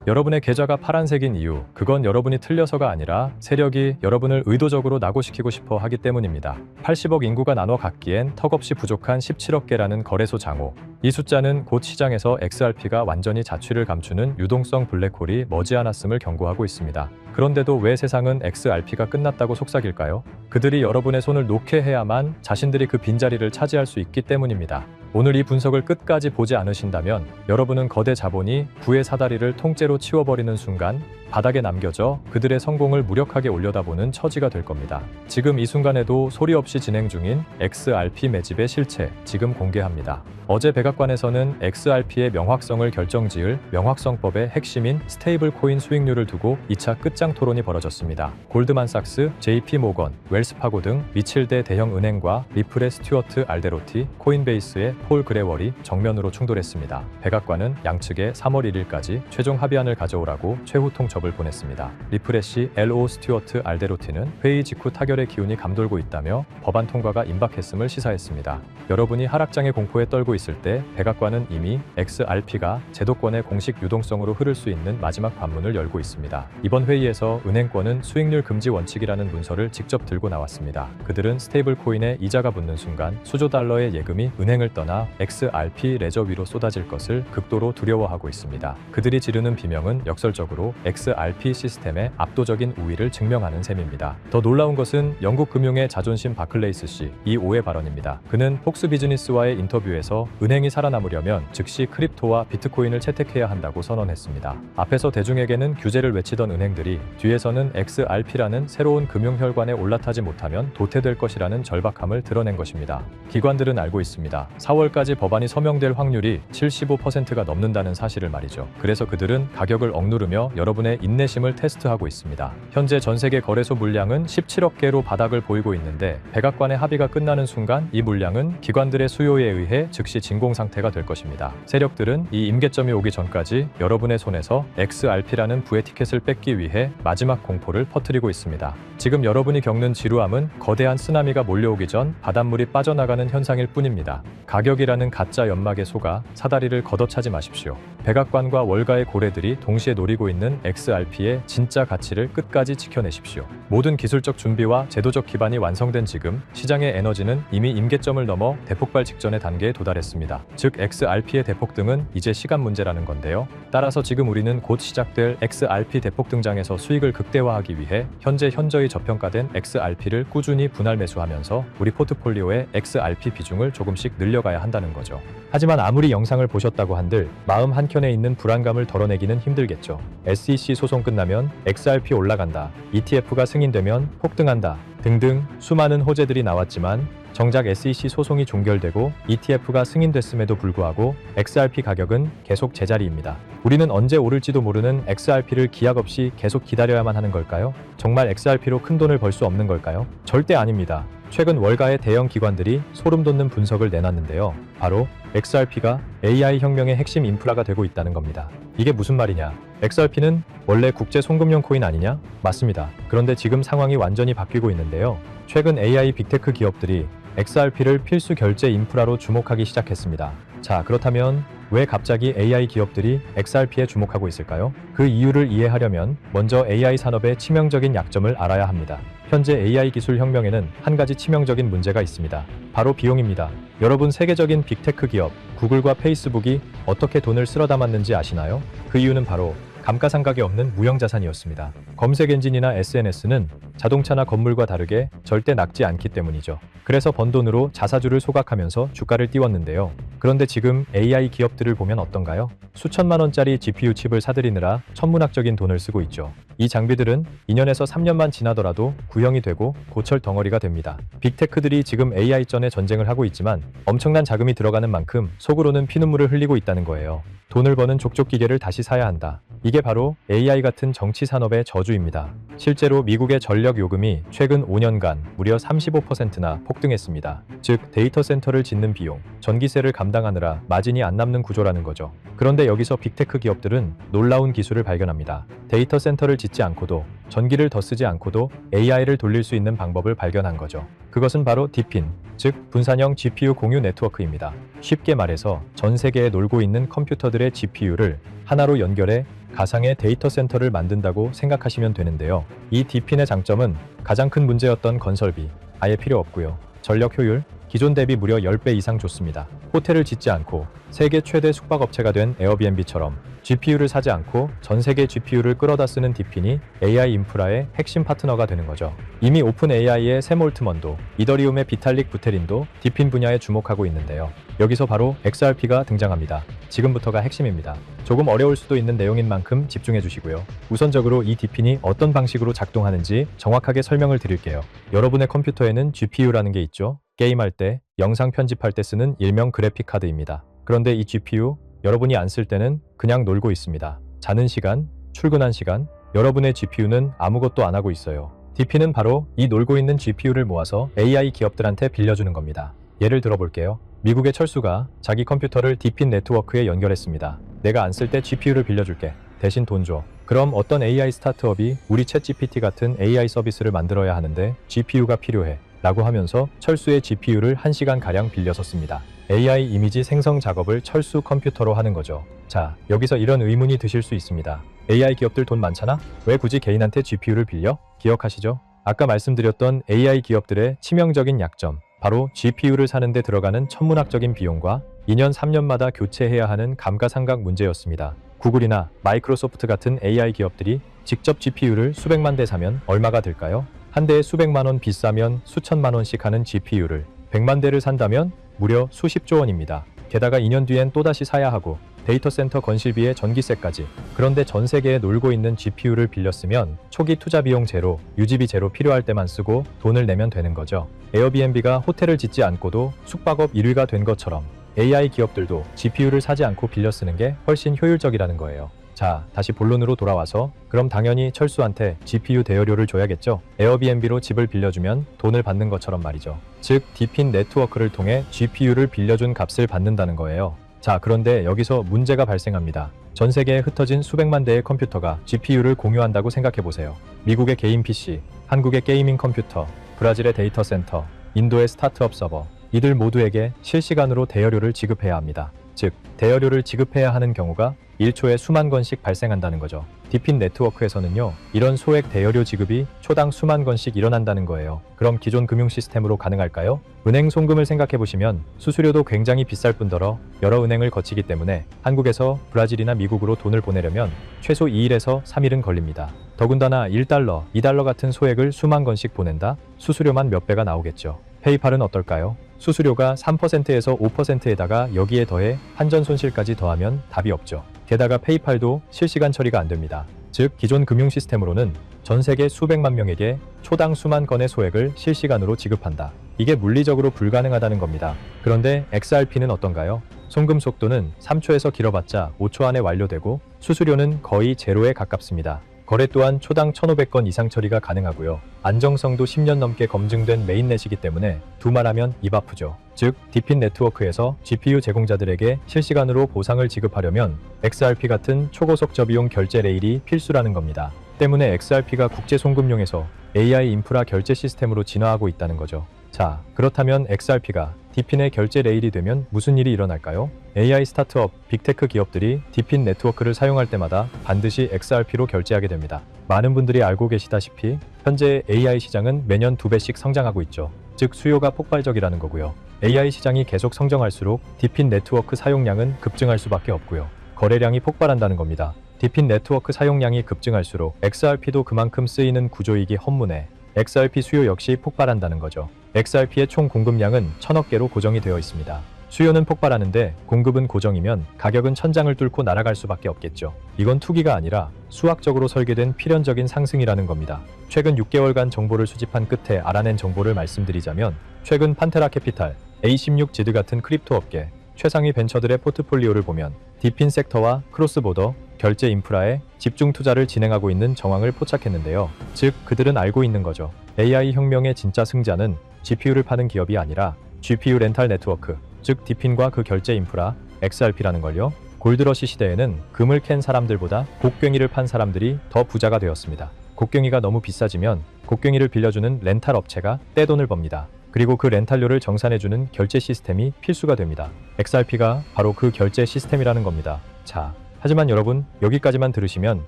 여러분의 계좌가 파란색인 이유, 그건 여러분이 틀려서가 아니라 세력이 여러분을 의도적으로 낙오시키고 싶어 하기 때문입니다. 80억 인구가 나눠 갖기엔 턱없이 부족한 17억 개라는 거래소 장호. 이 숫자는 곧 시장에서 XRP가 완전히 자취를 감추는 유동성 블랙홀이 머지않았음을 경고하고 있습니다. 그런데도 왜 세상은 XRP가 끝났다고 속삭일까요? 그들이 여러분의 손을 놓게 해야만 자신들이 그 빈자리를 차지할 수 있기 때문입니다. 오늘 이 분석을 끝까지 보지 않으신다면 여러분은 거대 자본이 부의 사다리를 통째로 치워버리는 순간 바닥에 남겨져 그들의 성공을 무력하게 올려다보는 처지가 될 겁니다. 지금 이 순간에도 소리 없이 진행 중인 XRP 매집의 실체 지금 공개합니다. 어제 백악관에서는 XRP의 명확성을 결정지을 명확성법의 핵심인 스테이블 코인 수익률을 두고 2차 끝장 토론이 벌어졌습니다. 골드만삭스, JP모건, 웰스파고 등 미칠대 대형 은행과 리플의 스튜어트 알데로티, 코인베이스의 폴 그레월이 정면으로 충돌했습니다. 백악관은 양측에 3월 1일까지 최종 합의안을 가져오라고 최후 통첩을 보냈습니다. 리플래시 LO 스튜어트 알데로티는 회의 직후 타결의 기운이 감돌고 있다며 법안 통과가 임박했음을 시사했습니다. 여러분이 하락장의 공포에 떨고 있을 때 백악관은 이미 XRP가 제도권의 공식 유동성으로 흐를 수 있는 마지막 관문을 열고 있습니다. 이번 회의에서 은행권은 수익률 금지 원칙이라는 문서를 직접 들고 나왔습니다. 그들은 스테이블 코인에 이자가 붙는 순간 수조 달러의 예금이 은행을 떠나 XRP 레저 위로 쏟아질 것을 극도로 두려워하고 있습니다. 그들이 지르는 비명은 역설적으로 XRP 시스템의 압도적인 우위를 증명하는 셈입니다. 더 놀라운 것은 영국 금융의 자존심 바클레이스 씨, 이 오해 발언입니다. 그는 폭스 비즈니스와의 인터뷰에서 은행이 살아남으려면 즉시 크립토와 비트코인을 채택해야 한다고 선언했습니다. 앞에서 대중에게는 규제를 외치던 은행들이 뒤에서는 XRP라는 새로운 금융혈관에 올라타지 못하면 도태될 것이라는 절박함을 드러낸 것입니다. 기관들은 알고 있습니다. 4월까지 법안이 서명될 확률이 75%가 넘는다는 사실을 말이죠. 그래서 그들은 가격을 억누르며 여러분의 인내심을 테스트하고 있습니다. 현재 전 세계 거래소 물량은 17억 개로 바닥을 보이고 있는데 백악관의 합의가 끝나는 순간 이 물량은 기관들의 수요에 의해 즉시 진공 상태가 될 것입니다. 세력들은 이 임계점이 오기 전까지 여러분의 손에서 XRP라는 부의 티켓을 뺏기 위해 마지막 공포를 퍼뜨리고 있습니다. 지금 여러분이 겪는 지루함은 거대한 쓰나미가 몰려오기 전 바닷물이 빠져나가는 현상일 뿐입니다. 가격이라는 가짜 연막에 속아 사다리를 걷어차지 마십시오. 백악관과 월가의 고래들이 동시에 노리고 있는 XRP의 진짜 가치를 끝까지 지켜내십시오. 모든 기술적 준비와 제도적 기반이 완성된 지금 시장의 에너지는 이미 임계점을 넘어 대폭발 직전의 단계에 도달했습니다. 즉 XRP의 대폭등은 이제 시간 문제라는 건데요. 따라서 지금 우리는 곧 시작될 XRP 대폭 등장에서 수익을 극대화하기 위해 현재 현저히 저평가된 XRP를 꾸준히 분할 매수하면서 우리 포트폴리오의 XRP 비중을 조금씩 늘려가야 한다는 거죠. 하지만 아무리 영상을 보셨다고 한들 마음 한켠에 있는 불안감을 덜어내기는 힘들겠죠. SEC 소송 끝나면 XRP 올라간다, ETF가 승인되면 폭등한다 등등 수많은 호재들이 나왔지만 정작 SEC 소송이 종결되고 ETF가 승인됐음에도 불구하고 XRP 가격은 계속 제자리입니다. 우리는 언제 오를지도 모르는 XRP를 기약 없이 계속 기다려야만 하는 걸까요? 정말 XRP로 큰 돈을 벌 수 없는 걸까요? 절대 아닙니다. 최근 월가의 대형 기관들이 소름 돋는 분석을 내놨는데요. 바로 XRP가 AI 혁명의 핵심 인프라가 되고 있다는 겁니다. 이게 무슨 말이냐? XRP는 원래 국제 송금용 코인 아니냐? 맞습니다. 그런데 지금 상황이 완전히 바뀌고 있는데요. 최근 AI 빅테크 기업들이 XRP를 필수 결제 인프라로 주목하기 시작했습니다. 자, 그렇다면 왜 갑자기 AI 기업들이 XRP에 주목하고 있을까요? 그 이유를 이해하려면 먼저 AI 산업의 치명적인 약점을 알아야 합니다. 현재 AI 기술 혁명에는 한 가지 치명적인 문제가 있습니다. 바로 비용입니다. 여러분, 세계적인 빅테크 기업 구글과 페이스북이 어떻게 돈을 쓸어 담았는지 아시나요? 그 이유는 바로 감가상각이 없는 무형자산이었습니다. 검색 엔진이나 SNS는 자동차나 건물과 다르게 절대 낡지 않기 때문이죠. 그래서 번 돈으로 자사주를 소각하면서 주가를 띄웠는데요. 그런데 지금 AI 기업들을 보면 어떤가요? 수천만 원짜리 GPU 칩을 사들이느라 천문학적인 돈을 쓰고 있죠. 이 장비들은 2년에서 3년만 지나더라도 구형이 되고 고철 덩어리가 됩니다. 빅테크들이 지금 AI전에 전쟁을 하고 있지만 엄청난 자금이 들어가는 만큼 속으로는 피눈물을 흘리고 있다는 거예요. 돈을 버는 족족 기계를 다시 사야 한다. 이게 바로 AI 같은 정치 산업의 저주입니다. 실제로 미국의 전력 요금이 최근 5년간 무려 35%나 폭등했습니다. 즉 데이터 센터를 짓는 비용, 전기세를 감당하느라 마진이 안 남는 구조라는 거죠. 그런데 여기서 빅테크 기업들은 놀라운 기술을 발견합니다. 데이터 센터를 짓지 않고도, 전기를 더 쓰지 않고도 AI를 돌릴 수 있는 방법을 발견한 거죠. 그것은 바로 디핀, 즉 분산형 GPU 공유 네트워크입니다. 쉽게 말해서 전 세계에 놀고 있는 컴퓨터들의 GPU를 하나로 연결해 가상의 데이터 센터를 만든다고 생각하시면 되는데요. 이 D핀의 장점은 가장 큰 문제였던 건설비, 아예 필요 없고요. 전력 효율, 기존 대비 무려 10배 이상 좋습니다. 호텔을 짓지 않고 세계 최대 숙박업체가 된 에어비앤비처럼 GPU를 사지 않고 전 세계 GPU를 끌어다 쓰는 D핀이 AI 인프라의 핵심 파트너가 되는 거죠. 이미 오픈 AI의 샘 올트먼도, 이더리움의 비탈릭 부테린도 D핀 분야에 주목하고 있는데요. 여기서 바로 XRP가 등장합니다. 지금부터가 핵심입니다. 조금 어려울 수도 있는 내용인 만큼 집중해 주시고요. 우선적으로 이 D핀이 어떤 방식으로 작동하는지 정확하게 설명을 드릴게요. 여러분의 컴퓨터에는 GPU라는 게 있죠. 게임할 때, 영상 편집할 때 쓰는 일명 그래픽 카드입니다. 그런데 이 GPU, 여러분이 안 쓸 때는 그냥 놀고 있습니다. 자는 시간, 출근한 시간, 여러분의 GPU는 아무것도 안 하고 있어요. D핀은 바로 이 놀고 있는 GPU를 모아서 AI 기업들한테 빌려주는 겁니다. 예를 들어볼게요. 미국의 철수가 자기 컴퓨터를 D핀 네트워크에 연결했습니다. 내가 안 쓸 때 GPU를 빌려줄게. 대신 돈 줘. 그럼 어떤 AI 스타트업이 우리 챗GPT 같은 AI 서비스를 만들어야 하는데 GPU가 필요해. 라고 하면서 철수의 GPU를 1시간가량 빌려서 씁니다. AI 이미지 생성 작업을 철수 컴퓨터로 하는 거죠. 자, 여기서 이런 의문이 드실 수 있습니다. AI 기업들 돈 많잖아? 왜 굳이 개인한테 GPU를 빌려? 기억하시죠? 아까 말씀드렸던 AI 기업들의 치명적인 약점, 바로 GPU를 사는데 들어가는 천문학적인 비용과 2년, 3년마다 교체해야 하는 감가상각 문제였습니다. 구글이나 마이크로소프트 같은 AI 기업들이 직접 GPU를 수백만 대 사면 얼마가 들까요? 한 대에 수백만 원, 비싸면 수천만 원씩 하는 GPU를 100만 대를 산다면 무려 수십조 원입니다. 게다가 2년 뒤엔 또다시 사야 하고 데이터 센터 건실비에 전기세까지. 그런데 전 세계에 놀고 있는 GPU를 빌렸으면 초기 투자 비용 제로, 유지비 제로 필요할 때만 쓰고 돈을 내면 되는 거죠. 에어비앤비가 호텔을 짓지 않고도 숙박업 1위가 된 것처럼 AI 기업들도 GPU를 사지 않고 빌려 쓰는 게 훨씬 효율적이라는 거예요. 자, 다시 본론으로 돌아와서 그럼 당연히 철수한테 GPU 대여료를 줘야겠죠? 에어비앤비로 집을 빌려주면 돈을 받는 것처럼 말이죠. 즉, D핀 네트워크를 통해 GPU를 빌려준 값을 받는다는 거예요. 자, 그런데 여기서 문제가 발생합니다. 전 세계에 흩어진 수백만 대의 컴퓨터가 GPU를 공유한다고 생각해보세요. 미국의 개인 PC, 한국의 게이밍 컴퓨터, 브라질의 데이터 센터, 인도의 스타트업 서버, 이들 모두에게 실시간으로 대여료를 지급해야 합니다. 즉, 대여료를 지급해야 하는 경우가 1초에 수만 건씩 발생한다는 거죠. D핀 네트워크에서는요, 이런 소액 대여료 지급이 초당 수만 건씩 일어난다는 거예요. 그럼 기존 금융 시스템으로 가능할까요? 은행 송금을 생각해보시면 수수료도 굉장히 비쌀 뿐더러 여러 은행을 거치기 때문에 한국에서 브라질이나 미국으로 돈을 보내려면 최소 2일에서 3일은 걸립니다. 더군다나 1달러, 2달러 같은 소액을 수만 건씩 보낸다? 수수료만 몇 배가 나오겠죠. 페이팔은 어떨까요? 수수료가 3%에서 5%에다가 여기에 더해 환전 손실까지 더하면 답이 없죠. 게다가 페이팔도 실시간 처리가 안 됩니다. 즉, 기존 금융 시스템으로는 전 세계 수백만 명에게 초당 수만 건의 소액을 실시간으로 지급한다. 이게 물리적으로 불가능하다는 겁니다. 그런데 XRP는 어떤가요? 송금 속도는 3초에서 길어봤자 5초 안에 완료되고 수수료는 거의 제로에 가깝습니다. 거래 또한 초당 1,500건 이상 처리가 가능하고요. 안정성도 10년 넘게 검증된 메인넷이기 때문에 두말하면 입 아프죠. 즉, D핀 네트워크에서 GPU 제공자들에게 실시간으로 보상을 지급하려면 XRP 같은 초고속 저비용 결제 레일이 필수라는 겁니다. 때문에 XRP가 국제 송금용에서 AI 인프라 결제 시스템으로 진화하고 있다는 거죠. 자, 그렇다면 XRP가 D핀의 결제 레일이 되면 무슨 일이 일어날까요? AI 스타트업, 빅테크 기업들이 D핀 네트워크를 사용할 때마다 반드시 XRP로 결제하게 됩니다. 많은 분들이 알고 계시다시피 현재 AI 시장은 매년 2배씩 성장하고 있죠. 즉, 수요가 폭발적이라는 거고요. AI 시장이 계속 성장할수록 D핀 네트워크 사용량은 급증할 수밖에 없고요. 거래량이 폭발한다는 겁니다. D핀 네트워크 사용량이 급증할수록 XRP도 그만큼 쓰이는 구조이기 헌문에 XRP 수요 역시 폭발한다는 거죠. XRP의 총 공급량은 1,000억 개로 고정이 되어 있습니다. 수요는 폭발하는데 공급은 고정이면 가격은 천장을 뚫고 날아갈 수밖에 없겠죠. 이건 투기가 아니라 수학적으로 설계된 필연적인 상승이라는 겁니다. 최근 6개월간 정보를 수집한 끝에 알아낸 정보를 말씀드리자면 최근 판테라 캐피탈, A16 지드 같은 크립토 업계, 최상위 벤처들의 포트폴리오를 보면 D핀 섹터와 크로스보더, 결제 인프라에 집중 투자를 진행하고 있는 정황을 포착했는데요. 즉, 그들은 알고 있는 거죠. AI 혁명의 진짜 승자는 GPU를 파는 기업이 아니라 GPU 렌탈 네트워크, 즉 D핀과 그 결제 인프라, XRP라는 걸요. 골드러시 시대에는 금을 캔 사람들보다 곡괭이를 판 사람들이 더 부자가 되었습니다. 곡괭이가 너무 비싸지면 곡괭이를 빌려주는 렌탈 업체가 떼돈을 법니다. 그리고 그 렌탈료를 정산해주는 결제 시스템이 필수가 됩니다. XRP가 바로 그 결제 시스템이라는 겁니다. 자, 하지만 여러분, 여기까지만 들으시면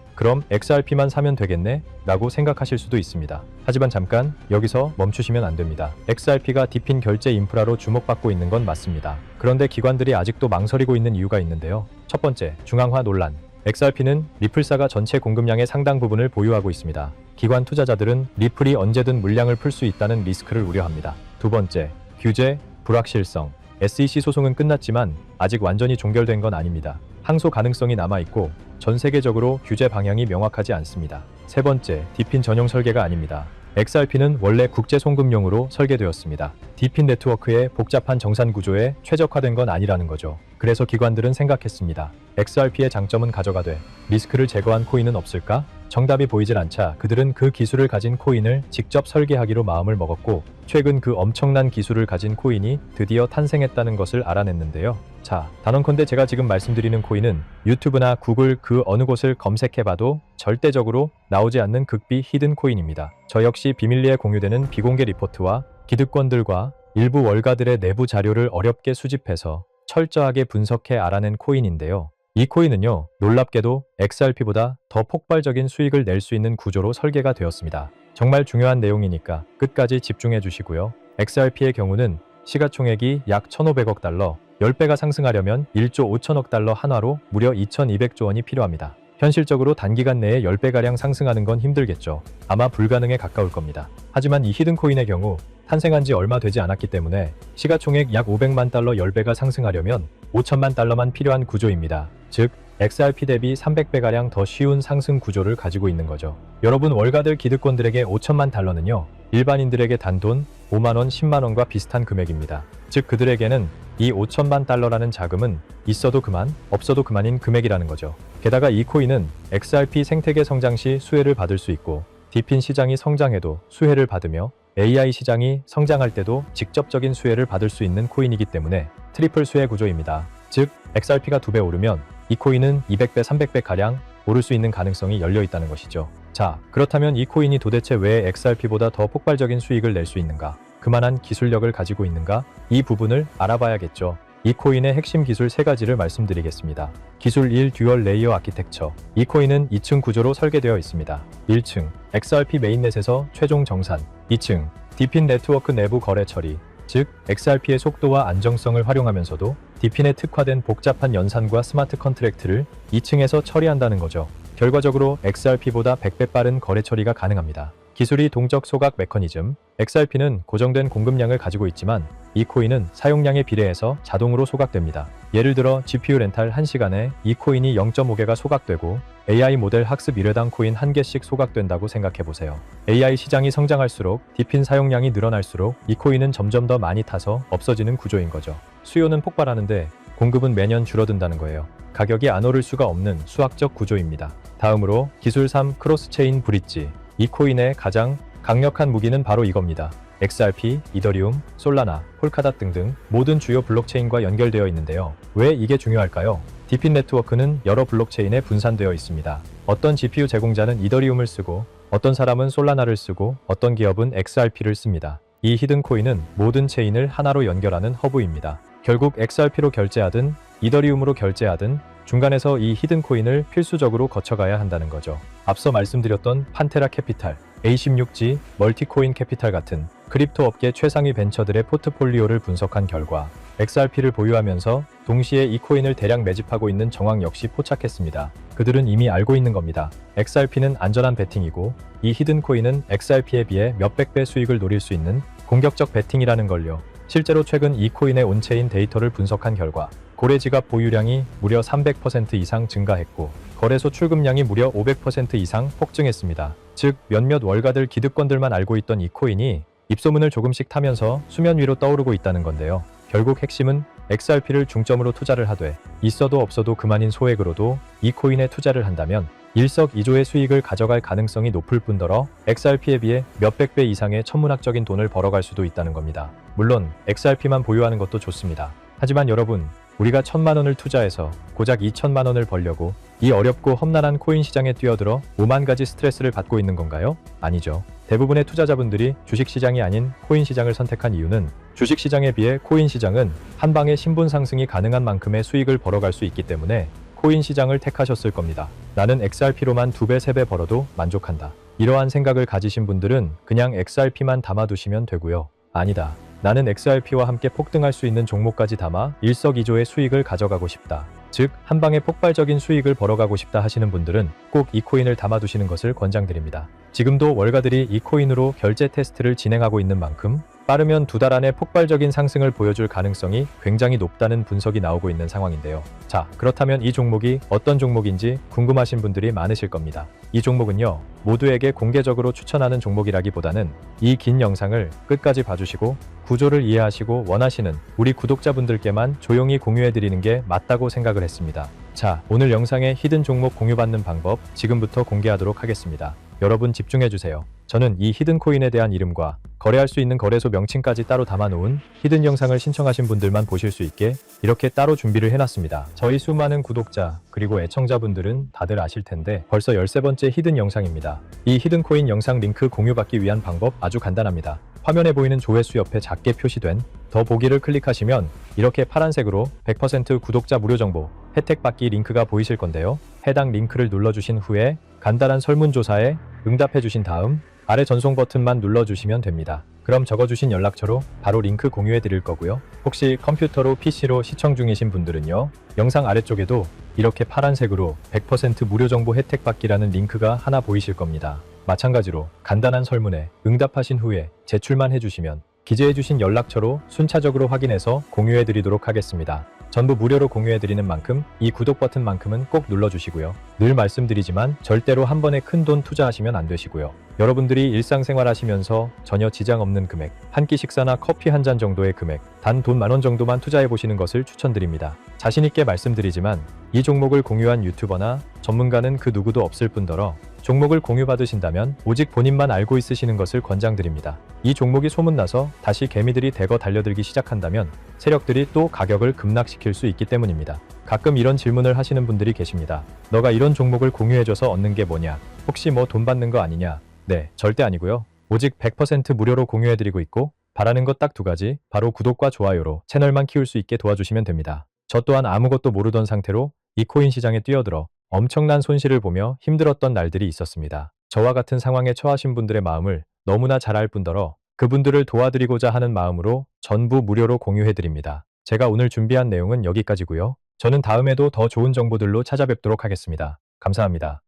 그럼 XRP만 사면 되겠네? 라고 생각하실 수도 있습니다. 하지만 잠깐 여기서 멈추시면 안 됩니다. XRP가 디핀 결제 인프라로 주목받고 있는 건 맞습니다. 그런데 기관들이 아직도 망설이고 있는 이유가 있는데요. 첫 번째, 중앙화 논란. XRP는 리플사가 전체 공급량의 상당 부분을 보유하고 있습니다. 기관 투자자들은 리플이 언제든 물량을 풀 수 있다는 리스크를 우려합니다. 두 번째, 규제, 불확실성. SEC 소송은 끝났지만 아직 완전히 종결된 건 아닙니다. 항소 가능성이 남아있고 전 세계적으로 규제 방향이 명확하지 않습니다. 세 번째, 디핀 전용 설계가 아닙니다. XRP는 원래 국제 송금용으로 설계되었습니다. 디핀 네트워크의 복잡한 정산 구조에 최적화된 건 아니라는 거죠. 그래서 기관들은 생각했습니다. XRP의 장점은 가져가되 리스크를 제거한 코인은 없을까? 정답이 보이질 않자 그들은 그 기술을 가진 코인을 직접 설계하기로 마음을 먹었고, 최근 그 엄청난 기술을 가진 코인이 드디어 탄생했다는 것을 알아냈는데요. 자, 단언컨대 제가 지금 말씀드리는 코인은 유튜브나 구글 그 어느 곳을 검색해봐도 절대적으로 나오지 않는 극비 히든 코인입니다. 저 역시 비밀리에 공유되는 비공개 리포트와 기득권들과 일부 월가들의 내부 자료를 어렵게 수집해서 철저하게 분석해 알아낸 코인인데요. 이 코인은요, 놀랍게도 XRP보다 더 폭발적인 수익을 낼 수 있는 구조로 설계가 되었습니다. 정말 중요한 내용이니까 끝까지 집중해 주시고요. XRP의 경우는 시가총액이 약 1,500억 달러, 10배가 상승하려면 1조 5천억 달러 한화로 무려 2,200조 원이 필요합니다. 현실적으로 단기간 내에 10배가량 상승하는 건 힘들겠죠. 아마 불가능에 가까울 겁니다. 하지만 이 히든코인의 경우 탄생한 지 얼마 되지 않았기 때문에 시가총액 약 500만 달러 10배가 상승하려면 5천만 달러만 필요한 구조입니다. 즉, XRP 대비 300배가량 더 쉬운 상승 구조를 가지고 있는 거죠. 여러분, 월가들 기득권들에게 5천만 달러는요, 일반인들에게 단돈 5만원, 10만원과 비슷한 금액입니다. 즉, 그들에게는 이 5천만 달러라는 자금은 있어도 그만, 없어도 그만인 금액이라는 거죠. 게다가 이 코인은 XRP 생태계 성장 시 수혜를 받을 수 있고, 디핀 시장이 성장해도 수혜를 받으며 AI 시장이 성장할 때도 직접적인 수혜를 받을 수 있는 코인이기 때문에 트리플 수혜 구조입니다. 즉, XRP가 2배 오르면 이 코인은 200배, 300배가량 오를 수 있는 가능성이 열려 있다는 것이죠. 자, 그렇다면 이 코인이 도대체 왜 XRP보다 더 폭발적인 수익을 낼 수 있는가? 그만한 기술력을 가지고 있는가? 이 부분을 알아봐야겠죠. 이 코인의 핵심 기술 3가지를 말씀드리겠습니다. 기술 1. 듀얼 레이어 아키텍처. 이 코인은 2층 구조로 설계되어 있습니다. 1층, XRP 메인넷에서 최종 정산. 2층, 디핀 네트워크 내부 거래 처리. 즉, XRP의 속도와 안정성을 활용하면서도 디핀에 특화된 복잡한 연산과 스마트 컨트랙트를 2층에서 처리한다는 거죠. 결과적으로 XRP보다 100배 빠른 거래 처리가 가능합니다. 기술이 동적 소각 메커니즘. XRP는 고정된 공급량을 가지고 있지만 이 코인은 사용량에 비례해서 자동으로 소각됩니다. 예를 들어 GPU 렌탈 1시간에 이 코인이 0.5개가 소각되고 AI 모델 학습 1회당 코인 1개씩 소각된다고 생각해보세요. AI 시장이 성장할수록 디핀 사용량이 늘어날수록 이 코인은 점점 더 많이 타서 없어지는 구조인 거죠. 수요는 폭발하는데 공급은 매년 줄어든다는 거예요. 가격이 안 오를 수가 없는 수학적 구조입니다. 다음으로 기술 3. 크로스체인 브릿지. 이 코인의 가장 강력한 무기는 바로 이겁니다. XRP, 이더리움, 솔라나, 폴카닷 등등 모든 주요 블록체인과 연결되어 있는데요. 왜 이게 중요할까요? 디핀 네트워크는 여러 블록체인에 분산되어 있습니다. 어떤 GPU 제공자는 이더리움을 쓰고, 어떤 사람은 솔라나를 쓰고, 어떤 기업은 XRP를 씁니다. 이 히든 코인은 모든 체인을 하나로 연결하는 허브입니다. 결국 XRP로 결제하든 이더리움으로 결제하든 중간에서 이 히든 코인을 필수적으로 거쳐가야 한다는 거죠. 앞서 말씀드렸던 판테라 캐피탈, A16G, 멀티코인 캐피탈 같은 크립토 업계 최상위 벤처들의 포트폴리오를 분석한 결과 XRP를 보유하면서 동시에 이 코인을 대량 매집하고 있는 정황 역시 포착했습니다. 그들은 이미 알고 있는 겁니다. XRP는 안전한 베팅이고 이 히든 코인은 XRP에 비해 몇백 배 수익을 노릴 수 있는 공격적 베팅이라는 걸요. 실제로 최근 이 코인의 온체인 데이터를 분석한 결과 고래 지갑 보유량이 무려 300% 이상 증가했고 거래소 출금량이 무려 500% 이상 폭증했습니다. 즉, 몇몇 월가들 기득권들만 알고 있던 이 코인이 입소문을 조금씩 타면서 수면 위로 떠오르고 있다는 건데요. 결국 핵심은 XRP를 중점으로 투자를 하되 있어도 없어도 그만인 소액으로도 이 코인에 투자를 한다면 일석이조의 수익을 가져갈 가능성이 높을 뿐더러 XRP에 비해 몇백 배 이상의 천문학적인 돈을 벌어갈 수도 있다는 겁니다. 물론 XRP만 보유하는 것도 좋습니다. 하지만 여러분, 우리가 1,000만 원을 투자해서 고작 2천만 원을 벌려고 이 어렵고 험난한 코인 시장에 뛰어들어 5만 가지 스트레스를 받고 있는 건가요? 아니죠. 대부분의 투자자분들이 주식시장이 아닌 코인 시장을 선택한 이유는 주식시장에 비해 코인 시장은 한 방에 신분 상승이 가능한 만큼의 수익을 벌어갈 수 있기 때문에 코인 시장을 택하셨을 겁니다. 나는 XRP로만 2배, 3배 벌어도 만족한다. 이러한 생각을 가지신 분들은 그냥 XRP만 담아두시면 되고요. 아니다. 나는 XRP와 함께 폭등할 수 있는 종목까지 담아 일석이조의 수익을 가져가고 싶다. 즉, 한 방에 폭발적인 수익을 벌어가고 싶다 하시는 분들은 꼭 이 코인을 담아두시는 것을 권장드립니다. 지금도 월가들이 이 코인으로 결제 테스트를 진행하고 있는 만큼 빠르면 2달 안에 폭발적인 상승을 보여줄 가능성이 굉장히 높다는 분석이 나오고 있는 상황인데요. 자, 그렇다면 이 종목이 어떤 종목인지 궁금하신 분들이 많으실 겁니다. 이 종목은요, 모두에게 공개적으로 추천하는 종목이라기보다는 이 긴 영상을 끝까지 봐주시고 구조를 이해하시고 원하시는 우리 구독자분들께만 조용히 공유해드리는 게 맞다고 생각을 했습니다. 자, 오늘 영상의 히든 종목 공유받는 방법 지금부터 공개하도록 하겠습니다. 여러분 집중해주세요. 저는 이 히든 코인에 대한 이름과 거래할 수 있는 거래소 명칭까지 따로 담아놓은 히든 영상을 신청하신 분들만 보실 수 있게 이렇게 따로 준비를 해놨습니다. 저희 수많은 구독자 그리고 애청자분들은 다들 아실 텐데 벌써 13번째 히든 영상입니다. 이 히든 코인 영상 링크 공유받기 위한 방법 아주 간단합니다. 화면에 보이는 조회수 옆에 작게 표시된 더 보기를 클릭하시면 이렇게 파란색으로 100% 구독자 무료 정보 혜택 받기 링크가 보이실 건데요. 해당 링크를 눌러주신 후에 간단한 설문조사에 응답해주신 다음 아래 전송 버튼만 눌러주시면 됩니다. 그럼 적어주신 연락처로 바로 링크 공유해 드릴 거고요. 혹시 컴퓨터로 PC로 시청 중이신 분들은요, 영상 아래쪽에도 이렇게 파란색으로 100% 무료 정보 혜택 받기라는 링크가 하나 보이실 겁니다. 마찬가지로 간단한 설문에 응답하신 후에 제출만 해주시면 기재해주신 연락처로 순차적으로 확인해서 공유해드리도록 하겠습니다. 전부 무료로 공유해드리는 만큼 이 구독 버튼만큼은 꼭 눌러주시고요. 늘 말씀드리지만 절대로 한 번에 큰 돈 투자하시면 안 되시고요. 여러분들이 일상생활 하시면서 전혀 지장 없는 금액, 한 끼 식사나 커피 한 잔 정도의 금액, 단 돈 10,000원 정도만 투자해보시는 것을 추천드립니다. 자신있게 말씀드리지만 이 종목을 공유한 유튜버나 전문가는 그 누구도 없을 뿐더러 종목을 공유받으신다면 오직 본인만 알고 있으시는 것을 권장드립니다. 이 종목이 소문나서 다시 개미들이 대거 달려들기 시작한다면 세력들이 또 가격을 급락시킬 수 있기 때문입니다. 가끔 이런 질문을 하시는 분들이 계십니다. 너가 이런 종목을 공유해줘서 얻는 게 뭐냐? 혹시 뭐 돈 받는 거 아니냐? 네, 절대 아니고요. 오직 100% 무료로 공유해드리고 있고 바라는 것 딱 2가지, 바로 구독과 좋아요로 채널만 키울 수 있게 도와주시면 됩니다. 저 또한 아무것도 모르던 상태로 이 코인 시장에 뛰어들어 엄청난 손실을 보며 힘들었던 날들이 있었습니다. 저와 같은 상황에 처하신 분들의 마음을 너무나 잘 알 뿐더러 그분들을 도와드리고자 하는 마음으로 전부 무료로 공유해드립니다. 제가 오늘 준비한 내용은 여기까지고요. 저는 다음에도 더 좋은 정보들로 찾아뵙도록 하겠습니다. 감사합니다.